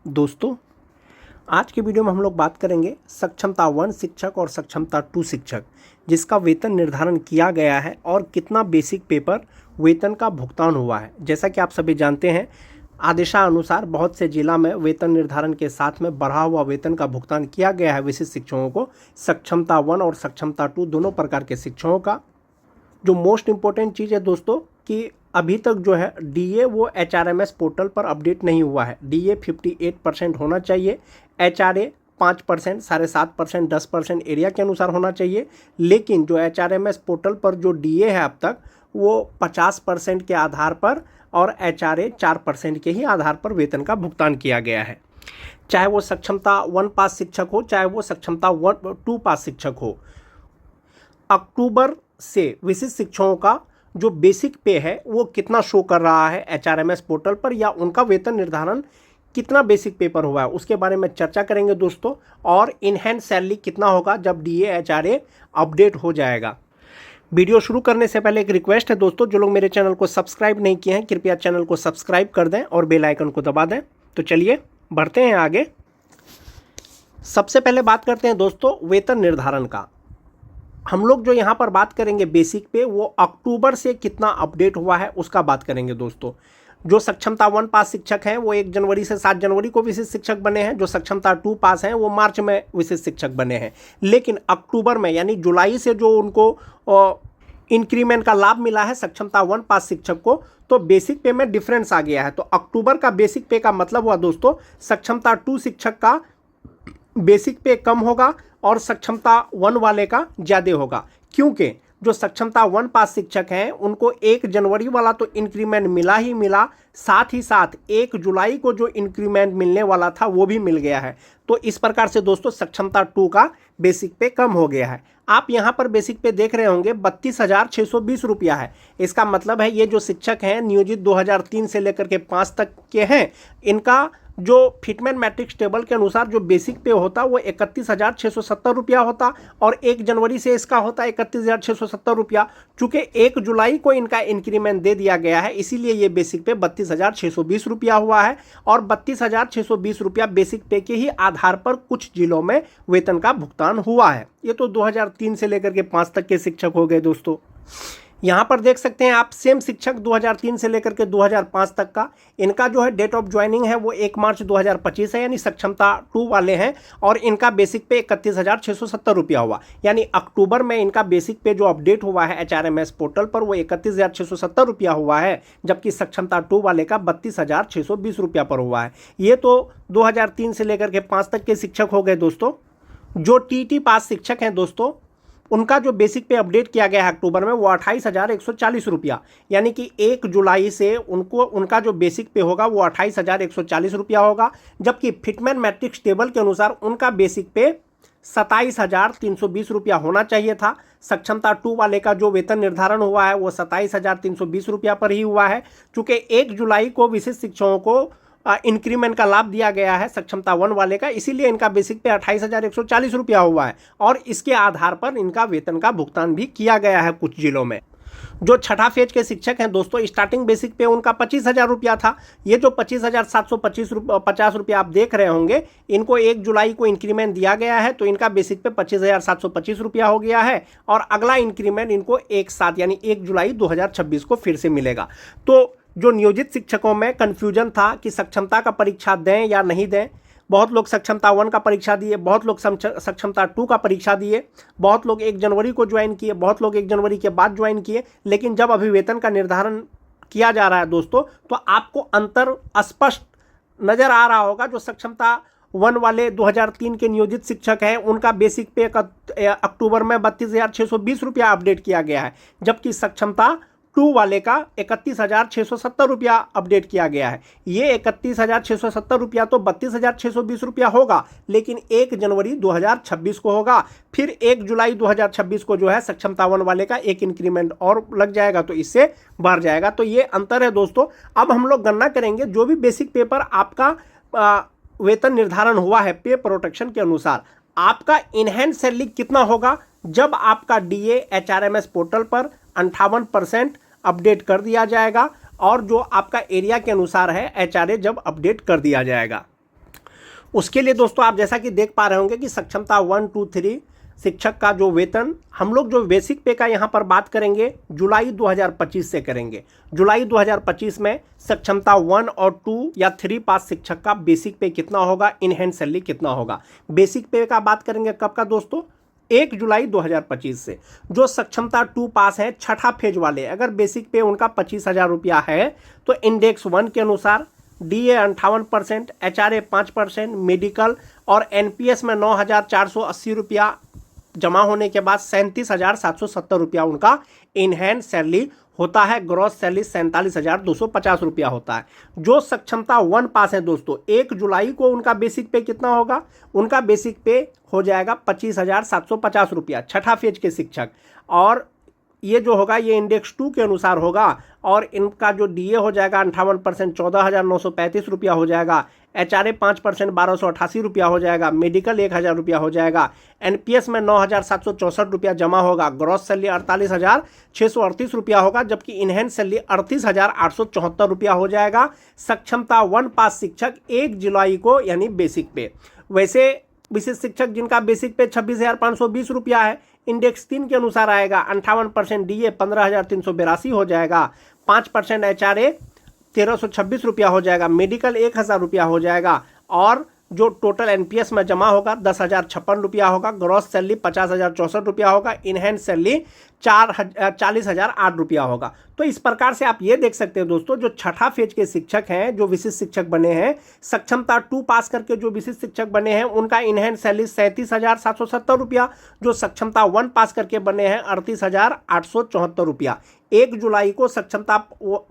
दोस्तों, आज के वीडियो में हम लोग बात करेंगे सक्षमता 1 शिक्षक और सक्षमता 2 शिक्षक जिसका वेतन निर्धारण किया गया है और कितना बेसिक पेपर वेतन का भुगतान हुआ है। जैसा कि आप सभी जानते हैं, आदेशानुसार बहुत से जिला में वेतन निर्धारण के साथ में बढ़ा हुआ वेतन का भुगतान किया गया है विशिष्ट शिक्षकों को। सक्षमता 1 और सक्षमता 2 दोनों प्रकार के शिक्षकों का जो मोस्ट इम्पोर्टेंट चीज़ है दोस्तों कि अभी तक जो है डीए वो एचआरएमएस पोर्टल पर अपडेट नहीं हुआ है। डीए 58% होना चाहिए, एचआरए 5%, 7.5%, 10% एरिया के अनुसार होना चाहिए। लेकिन जो एचआरएमएस पोर्टल पर जो डीए है अब तक वो 50% के आधार पर और एचआरए 4% के ही आधार पर वेतन का भुगतान किया गया है। चाहे वो सक्षमता 1 पास शिक्षक हो, चाहे वो सक्षमता 2 पास शिक्षक हो। अक्टूबर से विशिष्ट शिक्षकों का जो बेसिक पे है वो कितना शो कर रहा है एचआरएमएस पोर्टल पर, या उनका वेतन निर्धारण कितना बेसिक पेपर हुआ है उसके बारे में चर्चा करेंगे दोस्तों। और इन हैंड सैलरी कितना होगा जब डीए एचआरए अपडेट हो जाएगा। वीडियो शुरू करने से पहले एक रिक्वेस्ट है दोस्तों, जो लोग मेरे चैनल को सब्सक्राइब नहीं किए हैं कृपया चैनल को सब्सक्राइब कर दें और बेल आइकन को दबा दें। तो चलिए बढ़ते हैं आगे। सबसे पहले बात करते हैं दोस्तों वेतन निर्धारण का। हम लोग जो यहाँ पर बात करेंगे बेसिक पे, वो अक्टूबर से कितना अपडेट हुआ है उसका बात करेंगे दोस्तों। जो सक्षमता 1 पास शिक्षक हैं वो 1 जनवरी से 7 जनवरी को विशिष्ट शिक्षक बने हैं। जो सक्षमता 2 पास हैं वो मार्च में विशिष्ट शिक्षक बने हैं। लेकिन अक्टूबर में यानी जुलाई से जो उनको इंक्रीमेंट का लाभ मिला है सक्षमता 1 पास शिक्षक को, तो बेसिक पे में डिफरेंस आ गया है। तो अक्टूबर का बेसिक पे का मतलब हुआ दोस्तों सक्षमता 2 शिक्षक का बेसिक पे कम होगा और सक्षमता 1 वाले का ज़्यादा होगा। क्योंकि जो सक्षमता 1 पास शिक्षक हैं उनको 1 जनवरी वाला तो इंक्रीमेंट मिला ही मिला, साथ ही साथ 1 जुलाई को जो इंक्रीमेंट मिलने वाला था वो भी मिल गया है। तो इस प्रकार से दोस्तों सक्षमता 2 का बेसिक पे कम हो गया है। आप यहाँ पर बेसिक पे देख रहे होंगे 32,620 रुपया है। इसका मतलब है ये जो शिक्षक हैं नियोजित 2003 से लेकर के 5 तक के हैं, इनका जो फिटमेंट मैट्रिक्स टेबल के अनुसार जो बेसिक पे होता वो 31,670 रुपया होता और 1 जनवरी से इसका होता 31,670 रुपया। चूँकि 1 जुलाई को इनका इंक्रीमेंट दे दिया गया है इसीलिए ये बेसिक पे 32,620 रुपया हुआ है। और 32,620 रुपया बेसिक पे के ही आधार पर कुछ जिलों में वेतन का भुगतान हुआ है। ये तो 2003 से लेकर के 5 तक के शिक्षक हो गए दोस्तों। यहाँ पर देख सकते हैं आप सेम शिक्षक 2003 से लेकर के 2005 तक का, इनका जो है डेट ऑफ ज्वाइनिंग है वो 1 मार्च 2025 है, यानी सक्षमता 2 वाले हैं। और इनका बेसिक पे 31,670 रुपया हुआ। यानी अक्टूबर में इनका बेसिक पे जो अपडेट हुआ है एचआरएमएस पोर्टल पर वो 31,670 रुपया हुआ है, जबकि सक्षमता 2 वाले का 32,620 रुपया पर हुआ है। ये तो 2003 से लेकर के 5 तक के शिक्षक हो गए दोस्तों। जो टीटी पास शिक्षक हैं दोस्तों उनका जो बेसिक पे अपडेट किया गया है अक्टूबर में वो 28,140 रुपया, यानी कि 1 जुलाई से उनका जो बेसिक पे होगा वो 28,140 रुपया होगा। जबकि फिटमेंट मैट्रिक्स टेबल के अनुसार उनका बेसिक पे 27,320 रुपया होना चाहिए था। सक्षमता 2 वाले का जो वेतन निर्धारण हुआ है वो 27,320 रुपया पर ही हुआ है। चूँकि 1 जुलाई को विशिष्ट शिक्षकों को इंक्रीमेंट का लाभ दिया गया है सक्षमता 1 वाले का, इसीलिए इनका बेसिक पे 28,140 रुपया हुआ है। और इसके आधार पर इनका वेतन का भुगतान भी किया गया है कुछ जिलों में। जो छठा फेज के शिक्षक हैं दोस्तों, स्टार्टिंग बेसिक पे उनका 25,000 रुपया था। ये जो 25,750 रुपया आप देख रहे होंगे, इनको 1 जुलाई को इंक्रीमेंट दिया गया है तो इनका बेसिक पे 25,725 रुपया हो गया है। और अगला इंक्रीमेंट इनको एक साथ यानी 1 जुलाई 2026 को फिर से मिलेगा। तो जो नियोजित शिक्षकों में कन्फ्यूजन था कि सक्षमता का परीक्षा दें या नहीं दें, बहुत लोग सक्षमता 1 का परीक्षा दिए, बहुत लोग सक्षमता 2 का परीक्षा दिए, बहुत लोग 1 जनवरी को ज्वाइन किए, बहुत लोग 1 जनवरी के बाद ज्वाइन किए। लेकिन जब अभी वेतन का निर्धारण किया जा रहा है दोस्तों, तो आपको अंतर स्पष्ट नज़र आ रहा होगा। जो सक्षमता 1 वाले 2003 के नियोजित शिक्षक हैं उनका बेसिक पे अक्टूबर में 32,620 रुपया अपडेट किया गया है, जबकि सक्षमता 2 वाले का 31,670 रुपया अपडेट किया गया है। ये 31,670 रुपया तो 32,620 रुपया होगा, लेकिन 1 जनवरी 2026 को होगा। फिर 1 जुलाई 2026 को जो है सक्षमता 1 वाले का 1 इंक्रीमेंट और लग जाएगा तो इससे बढ़ जाएगा। तो ये अंतर है दोस्तों। अब हम लोग गणना करेंगे जो भी बेसिक पेपर आपका वेतन निर्धारण हुआ है पे प्रोटेक्शन के अनुसार, आपका इन हैंड सैलरी कितना होगा जब आपका डीए एचआरएमएस पोर्टल पर 58% अपडेट कर दिया जाएगा और जो आपका एरिया के अनुसार है एचआरए जब अपडेट कर दिया जाएगा। उसके लिए दोस्तों आप जैसा कि देख पा रहे होंगे कि सक्षमता 1, 2, 3 शिक्षक का जो वेतन हम लोग जो बेसिक पे का यहाँ पर बात करेंगे जुलाई 2025 से करेंगे। जुलाई 2025 में सक्षमता 1 और 2 या 3 पास शिक्षक का बेसिक पे कितना होगा, इन हैंड सैलरी कितना होगा। बेसिक पे का बात करेंगे कब का दोस्तों, 1 जुलाई 2025 से। जो सक्षमता 2 पास है छठा फेज वाले, अगर बेसिक पे उनका 25,000 रुपया है तो इंडेक्स 1 के अनुसार DA 58%, HRA 5%, मेडिकल और NPS में 9,480 रुपया जमा होने के बाद 37,770 रुपया उनका इन हैंड सैलरी होता है। ग्रॉस सैलरी 47,250 रुपया होता है। जो सक्षमता 1 पास है दोस्तों, 1 जुलाई को उनका बेसिक पे कितना होगा, उनका बेसिक पे हो जाएगा 25,750 रुपया, छठा फेज के शिक्षक। और ये जो होगा ये इंडेक्स 2 के अनुसार होगा और इनका जो DA हो जाएगा 58%, 14,935 रुपया हो जाएगा। HRA 5%, 1,288 रुपया हो जाएगा। मेडिकल 1,000 रुपया हो जाएगा। NPS में 9,764 रुपया जमा होगा। ग्रॉस सैलरी 48,638 रुपया होगा, जबकि इनहेंस सैलरी 38,874 रुपया हो जाएगा। सक्षमता 1 पास शिक्षक 1 जुलाई को यानी बेसिक पे। वैसे विशेष शिक्षक जिनका बेसिक पे 26,520 रुपया है, इंडेक्स 3 के अनुसार आएगा। 58% DA 15,382 हो जाएगा। 5% HRA 1,326 रुपया हो जाएगा। मेडिकल 1,000 रुपया हो जाएगा और जो टोटल NPS में जमा होगा 10,056 रुपया होगा। ग्रॉस सैलरी 50,064 रुपया होगा। इन हैंड सैलरी 40,008 रुपया होगा। तो इस प्रकार से आप ये देख सकते हैं दोस्तों, जो छठा फेज के शिक्षक हैं, जो विशिष्ट शिक्षक बने हैं, सक्षमता 2 पास करके जो विशिष्ट शिक्षक बने हैं, उनका इन हैंड सैलरी 37,770 रुपया। जो सक्षमता 1 पास करके बने हैं 38,874 रुपया। 1 जुलाई को सक्षमता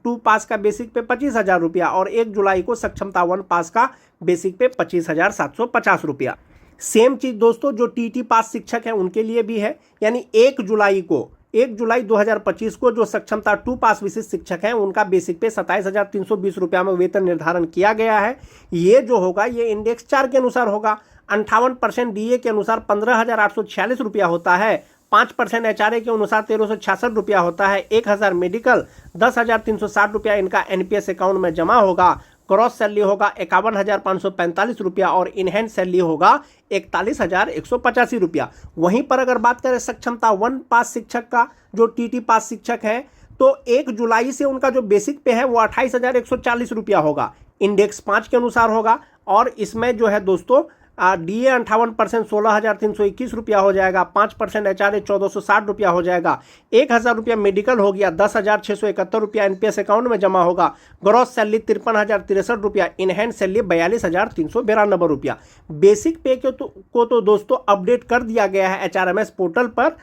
2 पास का बेसिक पे 25,000 रुपया और 1 जुलाई को सक्षमता 1 पास का बेसिक पे 25,750 रुपया। सेम चीज दोस्तों जो TT पास शिक्षक हैं उनके लिए भी है, यानी 1 जुलाई 2025 को जो सक्षमता 2 पास विशिष्ट शिक्षक हैं उनका बेसिक पे 27,320 रुपया में वेतन निर्धारण किया गया है। ये जो होगा ये इंडेक्स 4 के अनुसार होगा। 58% DA के अनुसार 15,846 रुपया होता है। 5% HRA के अनुसार 1,366 रुपया होता है। 1,000 मेडिकल, 10,360 रुपया इनका NPS अकाउंट में जमा होगा। क्रॉस सैलरी होगा 51,545 रुपया और इनहैंड सैलरी होगा 41,185 रुपया। वहीं पर अगर बात करें सक्षमता 1 पास शिक्षक का, जो TT पास शिक्षक है, तो 1 जुलाई से उनका जो बेसिक पे है वो 28,140 रुपया होगा। इंडेक्स 5 के अनुसार होगा और इसमें जो है दोस्तों DA 58% 16,321 रुपया हो जाएगा। 5% HRA 1,460 रुपया हो जाएगा। 1,000 रुपया मेडिकल हो गया। 10,671 रुपया NPS अकाउंट में जमा होगा। ग्रॉस सैलरी 53,063 रुपया। इन हैंड सैलरी 42,392 रुपया। बेसिक पे को तो दोस्तों अपडेट कर दिया गया है HRMS पोर्टल पर,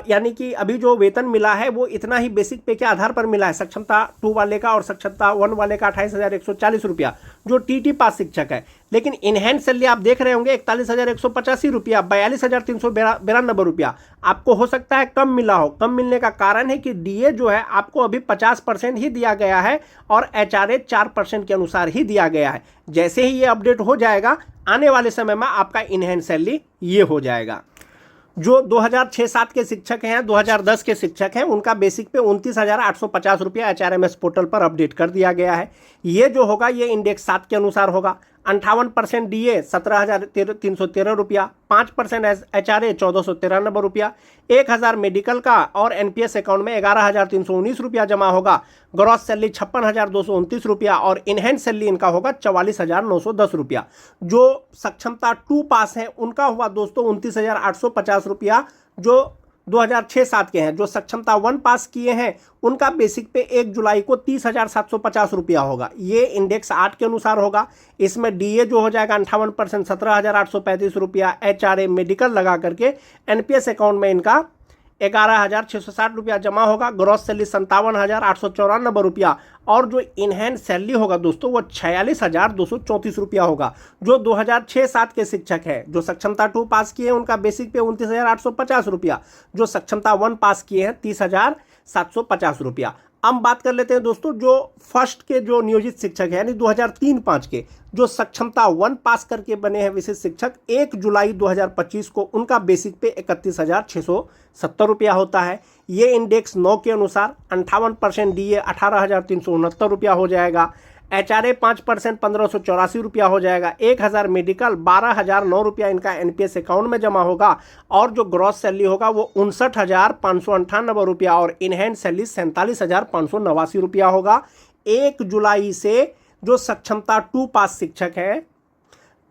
यानी कि अभी जो वेतन मिला है वो इतना ही बेसिक पे के आधार पर मिला है। सक्षमता 2 वाले का और सक्षमता 1 वाले का 28,140 रुपया जो TT पास शिक्षक है। लेकिन इनहैंड सैलरी आप देख रहे होंगे 41,185 रुपया, 42,392 रुपया। आपको हो सकता है कम मिला हो। कम मिलने का कारण है कि DA जो है आपको अभी 50% ही दिया गया है और HRA 4% के अनुसार ही दिया गया है। जैसे ही ये अपडेट हो जाएगा आने वाले समय में आपका इनहैंड सैलरी ये हो जाएगा। जो 2006-7 के शिक्षक हैं, 2010 के शिक्षक हैं, उनका बेसिक पे 29,850 रुपया HRMS पोर्टल पर अपडेट कर दिया गया है। ये जो होगा ये इंडेक्स 7 के अनुसार होगा। 58% DA 17,313 रुपया। 5% HRA 1,493 रुपया। 1,000 मेडिकल का और NPS अकाउंट में 11,319 रुपया जमा होगा। ग्रॉस सैलरी 56,229 रुपया और इनहैंड सैलरी इनका होगा 44,910 रुपया। जो सक्षमता 2 पास हैं उनका हुआ दोस्तों 29,850 रुपया, जो 2006-7 के हैं। जो सक्षमता 1 पास किए हैं उनका बेसिक पे 1 जुलाई को 30,750 रुपया होगा। ये इंडेक्स 8 के अनुसार होगा। इसमें DA जो हो जाएगा 58% 17,835 रुपया। HRA मेडिकल लगा करके NPS अकाउंट में इनका 11,660 रुपया जमा होगा। ग्रॉस सैलरी 57,894 रुपया और जो इनहैंड सैलरी होगा दोस्तों वो 46,234 रुपया होगा। जो 2006-7 के शिक्षक हैं, जो सक्षमता 2 पास किए हैं उनका बेसिक पे 29,850 रुपया। जो सक्षमता 1 पास किए हैं 30,750 रुपया। अब बात कर लेते हैं दोस्तों जो फर्स्ट के जो नियोजित शिक्षक है यानी 2003-5 के जो सक्षमता 1 पास करके बने हैं विशिष्ट शिक्षक, 1 जुलाई 2025 को उनका बेसिक पे 31,670 रुपया होता है। ये इंडेक्स 9 के अनुसार 58% DA 18,369 रुपया हो जाएगा। HRA 5% 1584 रुपया हो जाएगा। 1000 मेडिकल 12,009 रुपया इनका NPS अकाउंट में जमा होगा और जो ग्रॉस सैलरी होगा वो 59,598 रुपया और इन हैंड सैलरी 47,589 रुपया होगा। 1 जुलाई से जो सक्षमता 2 पास शिक्षक है,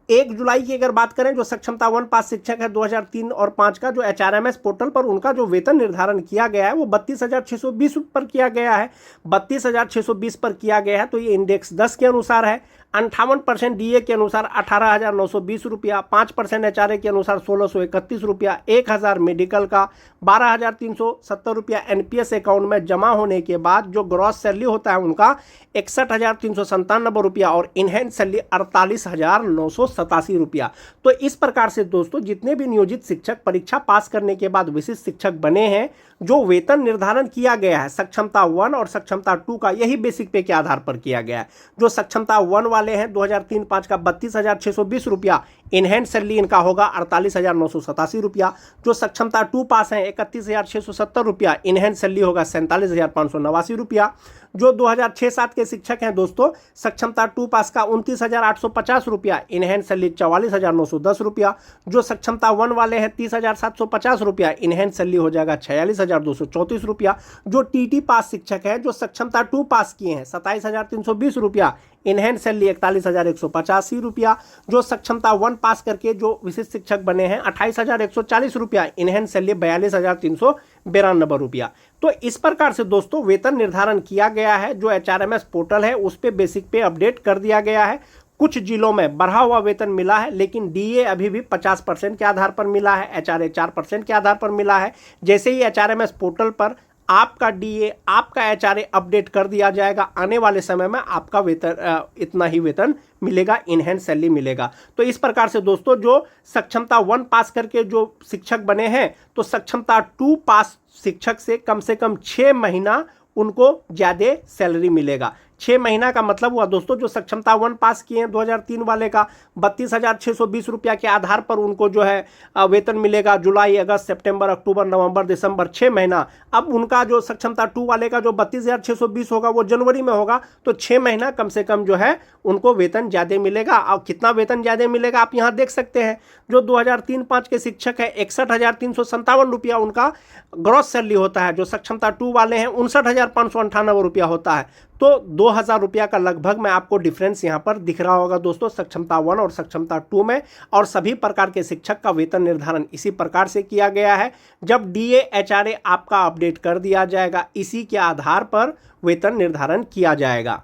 1 जुलाई की अगर बात करें, जो सक्षमता 1 पास शिक्षक है 2003 और 5 का, जो HRMS पोर्टल पर उनका जो वेतन निर्धारण किया गया है वो 32,620 पर किया गया है। 32,620 पर किया गया है तो ये इंडेक्स 10 के अनुसार है। 58% DA के अनुसार 18,920 रुपया, 5% HRA के अनुसार 1,631 रुपया, 1,000 मेडिकल का 12,370 रुपया NPS अकाउंट में जमा होने के बाद जो ग्रॉस सैलरी होता है उनका 61,397 रुपया और इन हैंड सैलरी 48,987 रुपया। तो इस प्रकार से दोस्तों जितने भी नियोजित शिक्षक परीक्षा पास करने के बाद विशिष्ट शिक्षक बने हैं, जो वेतन निर्धारण किया गया है सक्षमता 1 और सक्षमता 2 का, यही बेसिक पे के आधार पर किया गया है। जो सक्षमता 1 वाले हैं 2003-5 का 32,620 रुपया, इन हैंड सैलरी इनका होगा 48,987 रुपया। जो सक्षमता 2 पास हैं 31,670 रुपया, इन हैंड सैलरी होगा 47,589 रुपया। जो 2006-7 के शिक्षक हैं दोस्तों, सक्षमता 2 पास का 29,850 रुपया, इन हैंड सैलरी 44,910 रुपया। जो सक्षमता 1 वाले हैं 30,750 रुपया, इन हैंड सैलरी हो जाएगा 46,234 रुपया। जो TT पास शिक्षक है जो सक्षमता 2 पास किए हैं 27,320 रुपया, इन हैंड सैलरी 41,185 रुपया। जो सक्षमता 1 पास करके जो विशिष्ट शिक्षक बने हैं 28,140 रुपया, इन हैंड सैलरी 42,392 रुपया। तो इस प्रकार से दोस्तों वेतन निर्धारण किया गया है। जो HRMS पोर्टल है उस पे बेसिक पे अपडेट कर दिया गया है। कुछ जिलों में बढ़ा हुआ वेतन मिला है, लेकिन DA अभी भी 50% के आधार पर मिला है, HRA 4% के आधार पर मिला है। जैसे ही HRMS पोर्टल पर आपका DA, आपका HRA अपडेट कर दिया जाएगा, आने वाले समय में आपका वेतन इतना ही वेतन मिलेगा, इन हैंड सैलरी मिलेगा। तो इस प्रकार से दोस्तों जो सक्षमता 1 पास करके जो शिक्षक बने हैं, तो सक्षमता 2 पास शिक्षक से कम 6 महीना उनको ज़्यादा सैलरी मिलेगा। 6 महीना का मतलब हुआ दोस्तों, जो सक्षमता 1 पास किए हैं 2003 वाले का 32,620 रुपया के आधार पर उनको जो है वेतन मिलेगा जुलाई, अगस्त, सितंबर, अक्टूबर, नवंबर, दिसंबर, 6 महीना। अब उनका जो सक्षमता 2 वाले का जो 32,620 होगा वो जनवरी में होगा, तो 6 महीना कम से कम जो है उनको वेतन ज़्यादा मिलेगा। और कितना वेतन ज़्यादा मिलेगा आप यहाँ देख सकते हैं। जो 2003-5 के शिक्षक है 61,357 रुपया उनका ग्रॉस सैलरी होता है। जो सक्षमता 2 वाले हैं 59,598 रुपया होता है। तो 2,000 रुपया का लगभग में आपको डिफरेंस यहाँ पर दिख रहा होगा दोस्तों सक्षमता 1 और सक्षमता 2 में। और सभी प्रकार के शिक्षक का वेतन निर्धारण इसी प्रकार से किया गया है। जब DA HRA आपका अपडेट कर दिया जाएगा, इसी के आधार पर वेतन निर्धारण किया जाएगा।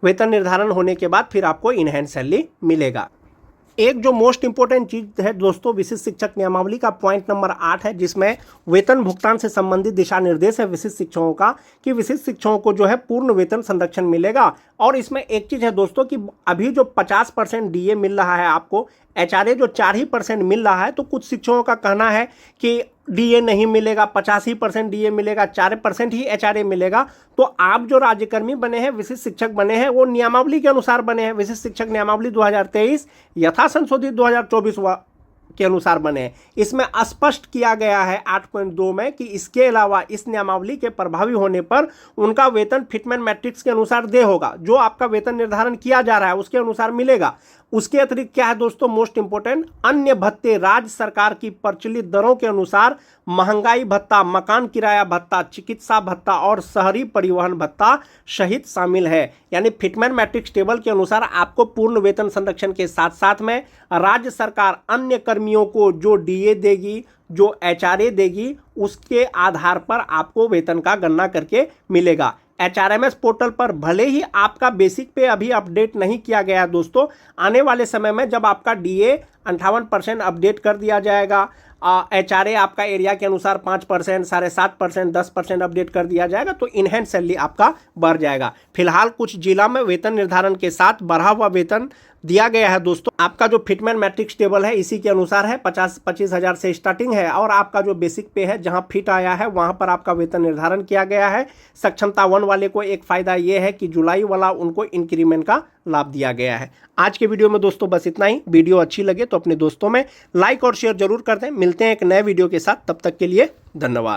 वेतन निर्धारण होने के बाद फिर आपको इन हैंड सैलरी मिलेगा। एक जो मोस्ट इंपोर्टेंट चीज़ है दोस्तों, विशिष्ट शिक्षक नियमावली का पॉइंट नंबर 8 है, जिसमें वेतन भुगतान से संबंधित दिशा निर्देश है विशिष्ट शिक्षकों का, कि विशिष्ट शिक्षकों को जो है पूर्ण वेतन संरक्षण मिलेगा। और इसमें एक चीज़ है दोस्तों कि अभी जो 50% DA मिल रहा है आपको, HRA जो 4% मिल रहा है, तो कुछ शिक्षकों का कहना है कि DA नहीं मिलेगा, 85% DA मिलेगा, 4% ही HRA मिलेगा। तो आप जो राज्यकर्मी बने हैं, विशिष्ट शिक्षक बने हैं, वो नियमावली के अनुसार बने हैं। विशिष्ट शिक्षक नियमावली 2023 यथा संशोधित 2024 के अनुसार बने। इसमें स्पष्ट किया गया है 8.2 में कि इसके अलावा इस नियमावली के प्रभावी होने पर उनका वेतन फिटमेंट मैट्रिक्स के अनुसार दे होगा। जो आपका वेतन निर्धारण किया जा रहा है उसके अनुसार मिलेगा। उसके अतिरिक्त क्या है दोस्तों, मोस्ट इंपोर्टेंट, अन्य भत्ते राज्य सरकार की प्रचलित दरों के अनुसार महंगाई भत्ता, मकान किराया भत्ता, चिकित्सा भत्ता और शहरी परिवहन भत्ता सहित शामिल है। यानी फिटमेंट मैट्रिक्स टेबल के अनुसार आपको पूर्ण वेतन संरक्षण के साथ साथ में राज्य सरकार अन्य कर्मियों को जो DA देगी, जो HRA देगी, उसके आधार पर आपको वेतन का गणना करके मिलेगा। HRMS पोर्टल पर भले ही आपका बेसिक पे अभी अपडेट नहीं किया गया दोस्तों, आने वाले समय में जब आपका DA 58% अपडेट कर दिया जाएगा, HRA आपका एरिया के अनुसार 5%, 7.5%, 10% अपडेट कर दिया जाएगा, तो इन हैंड सैलरी आपका बढ़ जाएगा। फिलहाल कुछ जिला में वेतन निर्धारण के साथ बढ़ा हुआ वेतन दिया गया है दोस्तों। आपका जो फिटमेंट मैट्रिक्स टेबल है इसी के अनुसार है, 25 हज़ार से स्टार्टिंग है। और आपका जो बेसिक पे है, जहां फिट आया है वहां पर आपका वेतन निर्धारण किया गया है। सक्षमता 1 वाले को एक फ़ायदा ये है कि जुलाई वाला उनको इंक्रीमेंट का लाभ दिया गया है। आज के वीडियो में दोस्तों बस इतना ही। वीडियो अच्छी लगे तो अपने दोस्तों में लाइक और शेयर जरूर कर दें। मिलते हैं एक नए वीडियो के साथ, तब तक के लिए धन्यवाद।